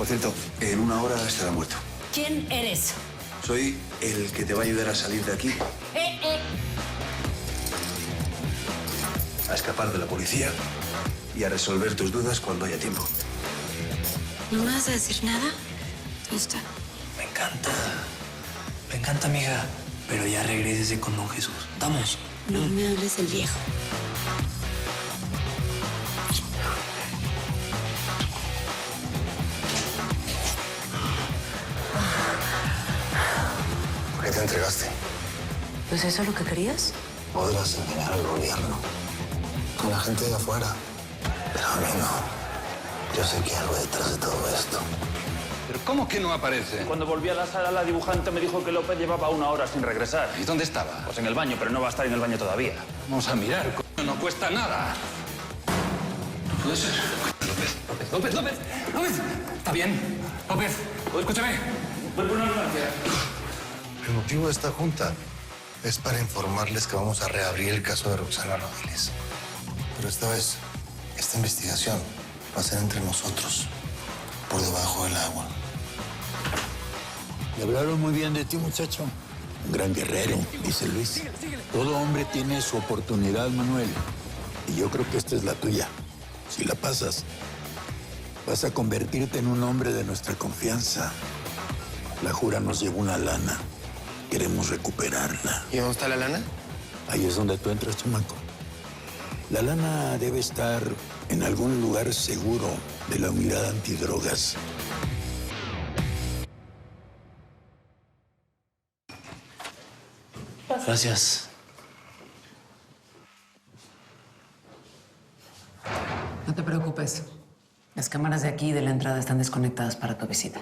Por cierto, en 1 hora estará muerto. ¿Quién eres? Soy el que te va a ayudar a salir de aquí. A escapar de la policía y a resolver tus dudas cuando haya tiempo. ¿No me vas a decir nada? Listo. Me encanta. Me encanta, amiga. Pero ya regrésese con don Jesús. Vamos. No me hables del viejo. ¿Por qué te entregaste? ¿Pues eso es lo que querías? Podrás engañar al gobierno con la gente de afuera, pero a mí no. Yo sé que hay algo detrás de todo esto. ¿Pero cómo que no aparece? Cuando volví a la sala, la dibujante me dijo que López llevaba 1 hora sin regresar. ¿Y dónde estaba? Pues en el baño, pero no va a estar en el baño todavía. Vamos a mirar, coño, no cuesta nada. No puede ser. López. ¿Está bien? López, escúchame. Voy por una ambulancia. El motivo de esta junta es para informarles que vamos a reabrir el caso de Roxana Rodríguez. Pero esta vez, esta investigación va a ser entre nosotros, por debajo del agua. Le hablaron muy bien de ti, muchacho. Un gran guerrero, dice Luis. Todo hombre tiene su oportunidad, Manuel. Y yo creo que esta es la tuya. Si la pasas, vas a convertirte en un hombre de nuestra confianza. La Jura nos llevó una lana. Queremos recuperarla. ¿Y dónde está la lana? Ahí es donde tú entras, chamaco. La lana debe estar en algún lugar seguro de la unidad antidrogas. Gracias. No te preocupes. Las cámaras de aquí y de la entrada están desconectadas para tu visita.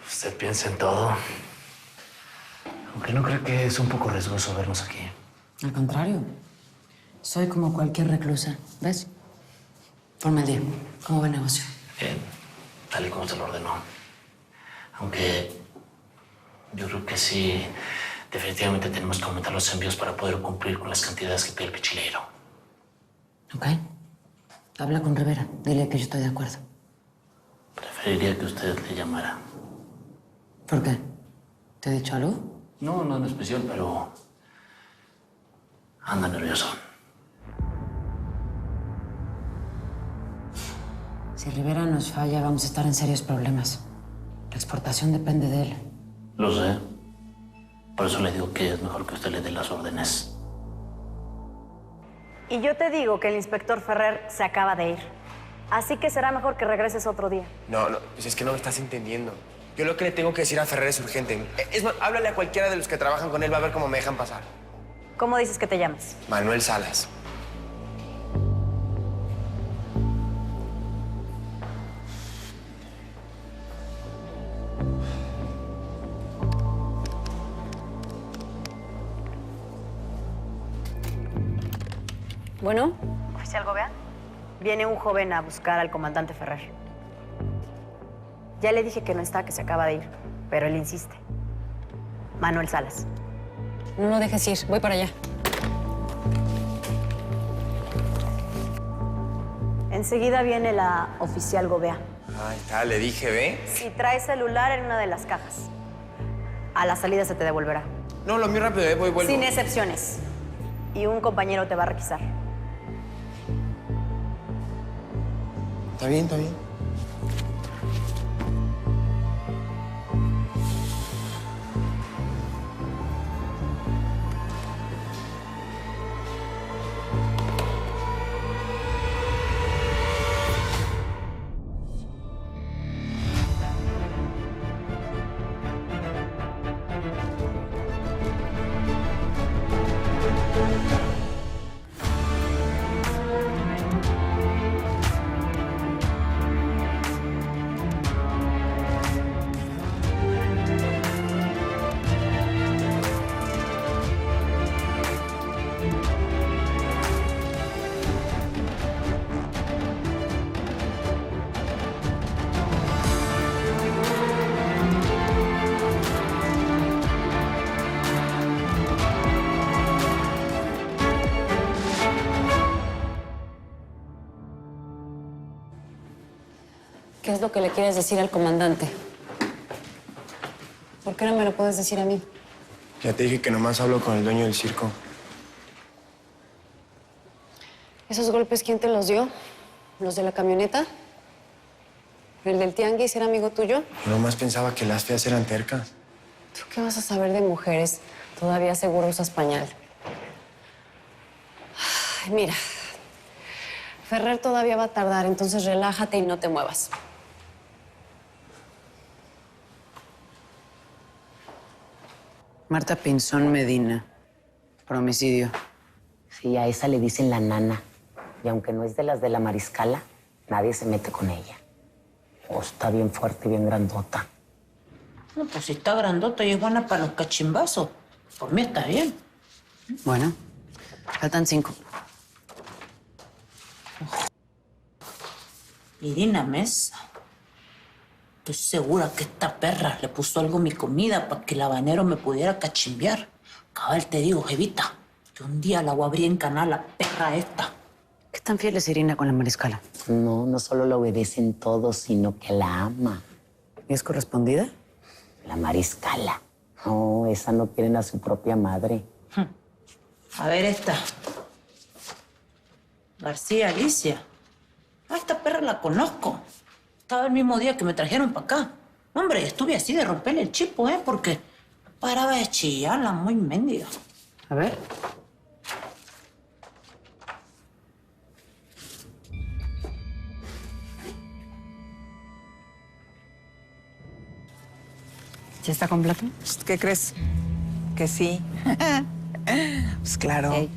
Usted piensa en todo. Aunque no creo que es un poco riesgoso vernos aquí. Al contrario. Soy como cualquier reclusa. ¿Ves? Forma el día. ¿Cómo va el negocio? Bien, tal y como se lo ordenó. Aunque yo creo que sí, definitivamente tenemos que aumentar los envíos para poder cumplir con las cantidades que pide el pichilero. ¿Ok? Habla con Rivera. Dile que yo estoy de acuerdo. Preferiría que usted le llamara. ¿Por qué? ¿Te he dicho algo? No, no en especial, pero anda nervioso. Si Rivera nos falla, vamos a estar en serios problemas. La exportación depende de él. Lo sé. Por eso le digo que es mejor que usted le dé las órdenes. Y yo te digo que el inspector Ferrer se acaba de ir. Así que será mejor que regreses otro día. No, pues es que no me estás entendiendo. Yo lo que le tengo que decir a Ferrer es urgente. Es más, háblale a cualquiera de los que trabajan con él, va a ver cómo me dejan pasar. ¿Cómo dices que te llamas? Manuel Salas. Bueno. Oficial Gobea. Viene un joven a buscar al comandante Ferrer. Ya le dije que no está, que se acaba de ir, pero él insiste. Manuel Salas. No lo dejes ir. Voy para allá. Enseguida viene la oficial Gobea. Ahí está, le dije, ¿ve? Si trae celular en una de las cajas, a la salida se te devolverá. No, lo mío rápido, vuelvo. Sin excepciones. Y un compañero te va a requisar. Está bien, está bien. ¿Qué es lo que le quieres decir al comandante? ¿Por qué no me lo puedes decir a mí? Ya te dije que nomás hablo con el dueño del circo. ¿Esos golpes quién te los dio? ¿Los de la camioneta? ¿El del tianguis era amigo tuyo? Yo nomás pensaba que las feas eran tercas. ¿Tú qué vas a saber de mujeres? Todavía seguro usas pañal. Ay, mira, Ferrer todavía va a tardar, entonces relájate y no te muevas. Marta Pinzón Medina, por homicidio. Sí, a esa le dicen la nana. Y aunque no es de las de la Mariscala, nadie se mete con ella. Oh, está bien fuerte, bien grandota. No, pues si está grandota y es buena para los cachimbazos. Por mí está bien. Bueno, faltan 5. Irina Mesa. Estoy segura que esta perra le puso algo a mi comida para que el habanero me pudiera cachimbear. Cabal, te digo, jevita, que un día la voy a abrir en canal la perra esta. ¿Qué tan fiel es Irina con la Mariscala? No, no solo la obedecen todos, sino que la ama. ¿Y es correspondida? La Mariscala. No, esa no quieren a su propia madre. A ver esta. García Alicia. Ah, esta perra la conozco. Estaba el mismo día que me trajeron para acá. Hombre, estuve así de romperle el chipo, porque no paraba de chillarla, muy mendiga. A ver. ¿Ya está completo? ¿Qué crees? Que sí. Pues claro. Hey.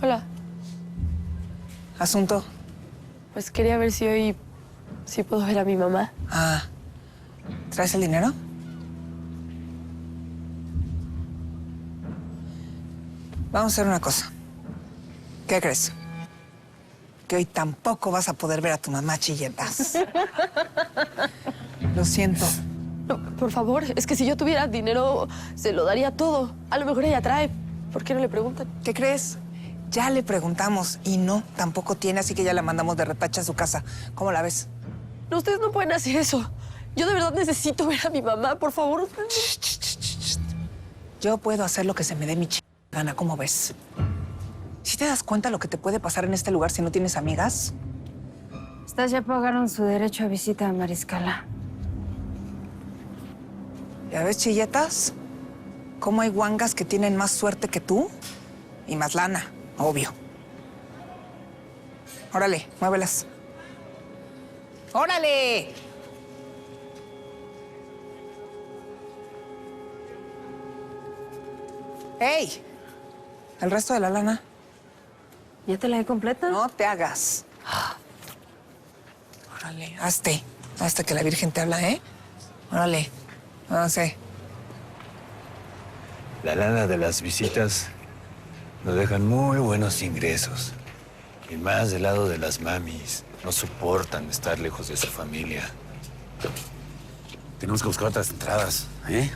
Hola, ¿Asunto? pues quería ver si hoy sí puedo ver a mi mamá. Ah, ¿traes el dinero? Vamos a hacer una cosa. ¿Qué crees? Que hoy tampoco vas a poder ver a tu mamá, chilletas. Lo siento. No, por favor, es que si yo tuviera dinero, se lo daría todo. A lo mejor ella trae. ¿Por qué no le preguntan? ¿Qué crees? Ya le preguntamos y no, tampoco tiene, así que ya la mandamos de retache a su casa. ¿Cómo la ves? No, ustedes no pueden hacer eso. Yo de verdad necesito ver a mi mamá, por favor. Yo puedo hacer lo que se me dé mi gana, ¿cómo ves? ¿Sí te das cuenta lo que te puede pasar en este lugar si no tienes amigas? Estas ya pagaron su derecho a visita a Mariscala. ¿Ya ves, chilletas? ¿Cómo hay guangas que tienen más suerte que tú? Y más lana, obvio. Órale, muévelas. ¡Órale! ¡Ey! ¿El resto de la lana? ¿Ya te la he completa? No te hagas. Órale, hazte. Hasta que la Virgen te habla, ¿eh? Órale. No sé. La lana de las visitas nos dejan muy buenos ingresos. Y más del lado de las mamis. No soportan estar lejos de su familia. Tenemos que buscar otras entradas, ¿eh?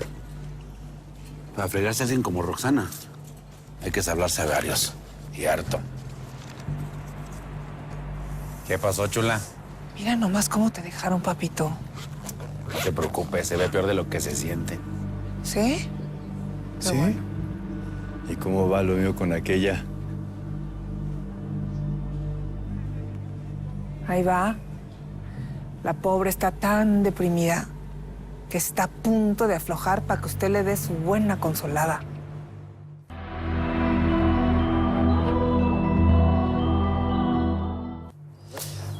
Para fregarse a alguien como Roxana, hay que sablarse a varios. Y harto. ¿Qué pasó, chula? Mira nomás cómo te dejaron, papito. No te preocupes, se ve peor de lo que se siente. ¿Sí? ¿Sí? ¿Y cómo va lo mío con aquella? Ahí va. La pobre está tan deprimida que está a punto de aflojar para que usted le dé su buena consolada.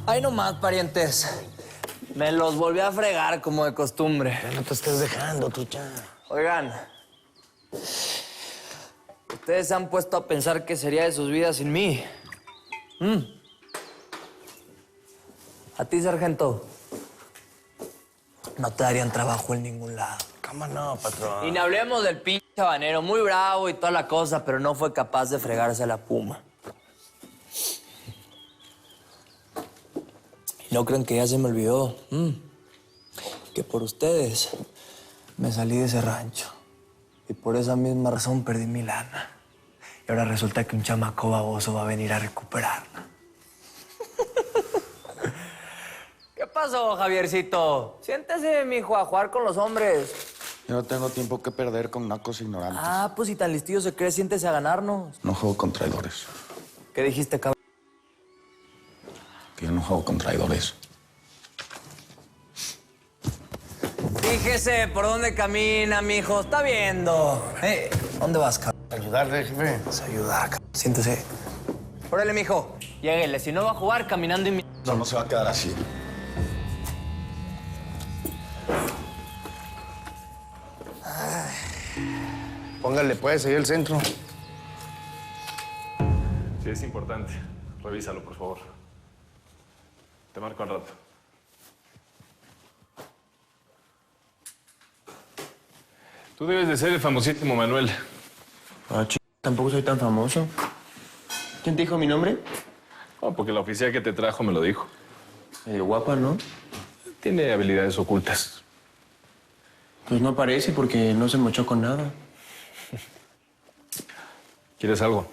Ay, no más, parientes. Me los volví a fregar como de costumbre. Ya no te estés dejando, tucha. Oigan, ustedes se han puesto a pensar qué sería de sus vidas sin mí. A ti, sargento, no te darían trabajo en ningún lado. ¿Cómo no, patrón? Y ni hablemos del pinche habanero, muy bravo y toda la cosa, pero no fue capaz de fregarse a la puma. Y no creen que ya se me olvidó. Que por ustedes me salí de ese rancho. Y por esa misma razón perdí mi lana. Y ahora resulta que un chamaco baboso va a venir a recuperarla. ¿Qué pasó, Javiercito? Siéntese, mijo, a jugar con los hombres. Yo no tengo tiempo que perder con nacos ignorantes. Ah, pues si tan listillo se cree, siéntese a ganarnos. No juego con traidores. ¿Qué dijiste, cabrón? Que yo no juego con traidores. Fíjese por dónde camina, mijo. Está viendo. ¿Dónde vas, cabrón? Ayudarle, jefe. Vamos a ayudar, cabrón. Siéntese. Órale, mijo. Lléguele. Si no va a jugar caminando y... No se va a quedar así. Póngale, pues, ahí el centro. Sí, es importante. Revísalo, por favor. Te marco al rato. Tú debes de ser el famosísimo Manuel. Ah, tampoco soy tan famoso. ¿Quién te dijo mi nombre? Oh, porque la oficial que te trajo me lo dijo. Medio guapa, ¿no? Tiene habilidades ocultas. Pues no parece porque no se mochó con nada. ¿Quieres algo?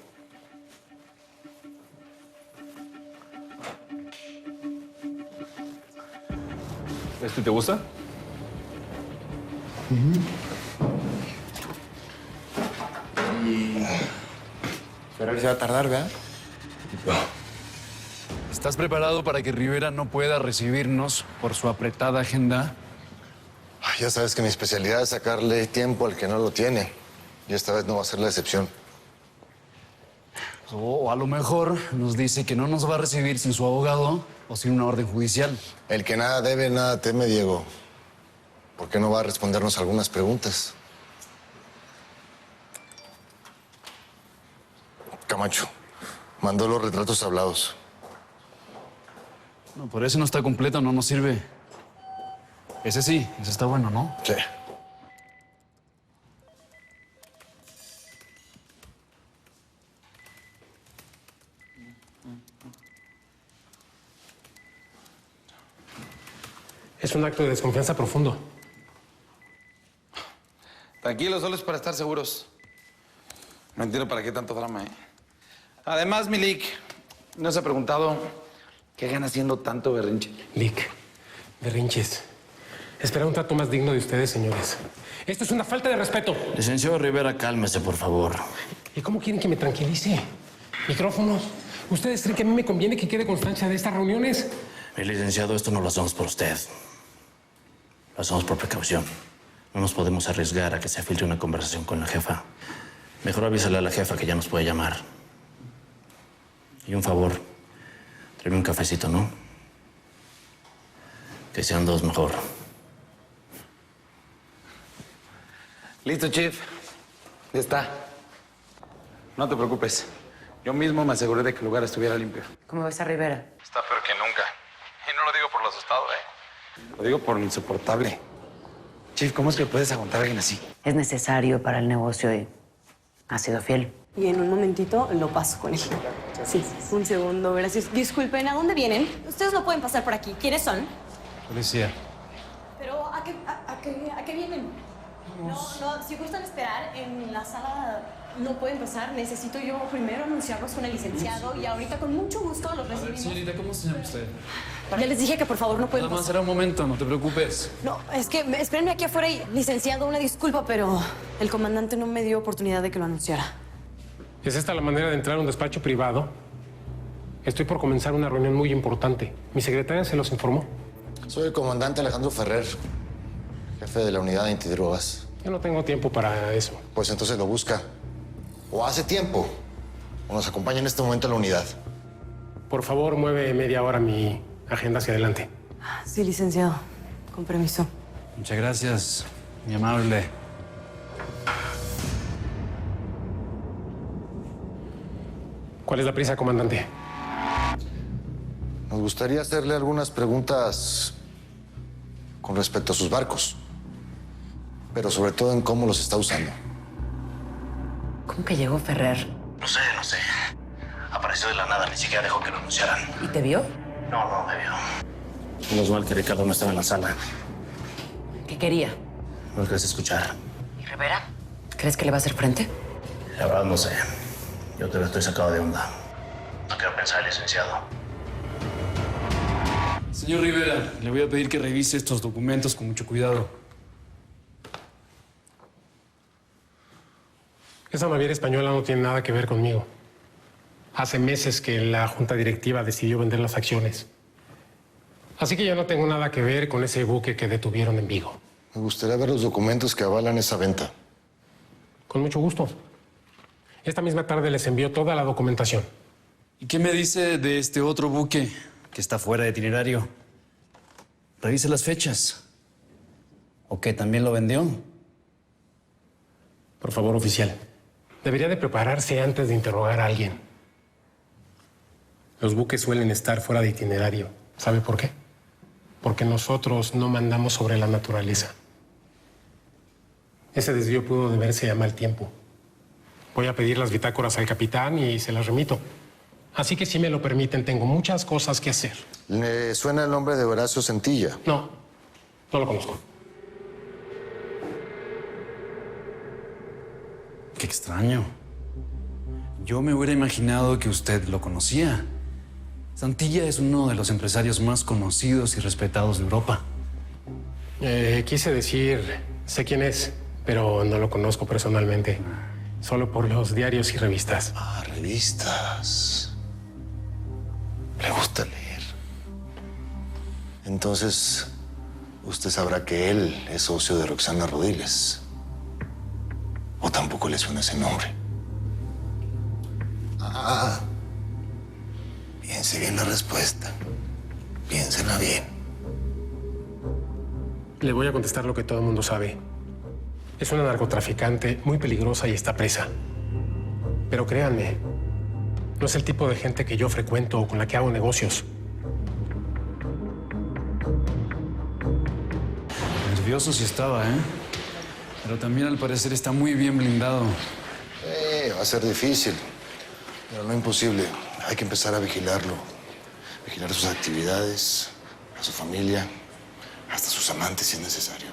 ¿Este te gusta? Pero se va a tardar, ¿verdad? ¿Estás preparado para que Rivera no pueda recibirnos por su apretada agenda? Ya sabes que mi especialidad es sacarle tiempo al que no lo tiene. Y esta vez no va a ser la excepción. O a lo mejor nos dice que no nos va a recibir sin su abogado o sin una orden judicial. El que nada debe, nada teme, Diego. ¿Por qué no va a respondernos algunas preguntas? Camacho, mandó los retratos hablados. No, por eso no está completo, no nos sirve. Ese sí, ese está bueno, ¿no? Sí. Es un acto de desconfianza profundo. Tranquilo, solo es para estar seguros. No entiendo para qué tanto drama, ¿eh? Además, Milik, ¿no se ha preguntado qué gana haciendo tanto berrinche? Lick, berrinches. Espera un trato más digno de ustedes, señores. Esto es una falta de respeto. Licenciado Rivera, cálmese, por favor. ¿Y cómo quieren que me tranquilice? Micrófonos. ¿Ustedes creen que a mí me conviene que quede constancia de estas reuniones? Mi licenciado, esto no lo hacemos por usted. Lo hacemos por precaución. No nos podemos arriesgar a que se filtre una conversación con la jefa. Mejor avísale a la jefa que ya nos puede llamar. Y un favor, tráeme un cafecito, ¿no? Que sean dos mejor. Listo, Chief. Ya está. No te preocupes. Yo mismo me aseguré de que el lugar estuviera limpio. ¿Cómo ves a Rivera? Está peor que nunca. Y no lo digo por lo asustado, Lo digo por lo insoportable. Chief, ¿cómo es que puedes aguantar a alguien así? Es necesario para el negocio y ha sido fiel. Y en un momentito lo paso con él. Sí, un segundo, gracias. Disculpen, ¿a dónde vienen? Ustedes no pueden pasar por aquí. ¿Quiénes son? Policía. ¿Pero a qué vienen? No, si gustan esperar en la sala, no pueden pasar. Necesito yo primero anunciarlos con el licenciado y ahorita con mucho gusto los recibimos. Señorita, ¿cómo se llama usted? Ya les dije que por favor no pueden Nada más pasar. será un momento, no te preocupes. No, es que espérenme aquí afuera y, licenciado, una disculpa, pero el comandante no me dio oportunidad de que lo anunciara. ¿Es esta la manera de entrar a un despacho privado? Estoy por comenzar una reunión muy importante. ¿Mi secretaria se los informó? Soy el comandante Alejandro Ferrer, jefe de la unidad antidrogas. Yo no tengo tiempo para eso. Pues entonces lo busca. O hace tiempo, o nos acompaña en este momento a la unidad. Por favor, mueve media hora mi agenda hacia adelante. Sí, licenciado. Con permiso. Muchas gracias, mi amable. ¿Cuál es la prisa, comandante? Nos gustaría hacerle algunas preguntas con respecto a sus barcos, pero sobre todo en cómo los está usando. ¿Cómo que llegó Ferrer? No sé. Apareció de la nada, ni siquiera dejó que lo anunciaran. ¿Y te vio? No me vio. Menos mal que Ricardo no estaba en la sala. ¿Qué quería? No alcancé a escuchar. ¿Y Rivera? ¿Crees que le va a hacer frente? La verdad no sé. Yo todavía estoy sacado de onda. No quiero pensar, licenciado. Señor Rivera, le voy a pedir que revise estos documentos con mucho cuidado. Esa naviera española no tiene nada que ver conmigo. Hace meses que la junta directiva decidió vender las acciones. Así que yo no tengo nada que ver con ese buque que detuvieron en Vigo. Me gustaría ver los documentos que avalan esa venta. Con mucho gusto. Esta misma tarde les envío toda la documentación. ¿Y qué me dice de este otro buque que está fuera de itinerario? Revise las fechas. ¿O qué, también lo vendió? Por favor, oficial. Debería de prepararse antes de interrogar a alguien. Los buques suelen estar fuera de itinerario. ¿Sabe por qué? Porque nosotros no mandamos sobre la naturaleza. Ese desvío pudo deberse a mal tiempo. Voy a pedir las bitácoras al capitán y se las remito. Así que si me lo permiten, tengo muchas cosas que hacer. ¿Le suena el nombre de Horacio Centilla? No, no lo conozco. Qué extraño. Yo me hubiera imaginado que usted lo conocía. Santilla es uno de los empresarios más conocidos y respetados de Europa. Quise decir, sé quién es, pero no lo conozco personalmente. Solo por los diarios y revistas. Ah, revistas. Le gusta leer. Entonces, usted sabrá que él es socio de Roxana Rodiles. ¿O tampoco le suena ese nombre? Ah. Piense bien la respuesta. Piénsela bien. Le voy a contestar lo que todo el mundo sabe. Es una narcotraficante muy peligrosa y está presa. Pero créanme, no es el tipo de gente que yo frecuento o con la que hago negocios. Nervioso sí estaba, ¿eh? Pero también al parecer está muy bien blindado. Va a ser difícil, pero no imposible. Hay que empezar a vigilarlo. Vigilar sus actividades, a su familia, hasta sus amantes si es necesario.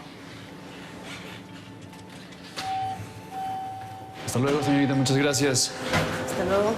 Hasta luego, señorita. Muchas gracias. Hasta luego.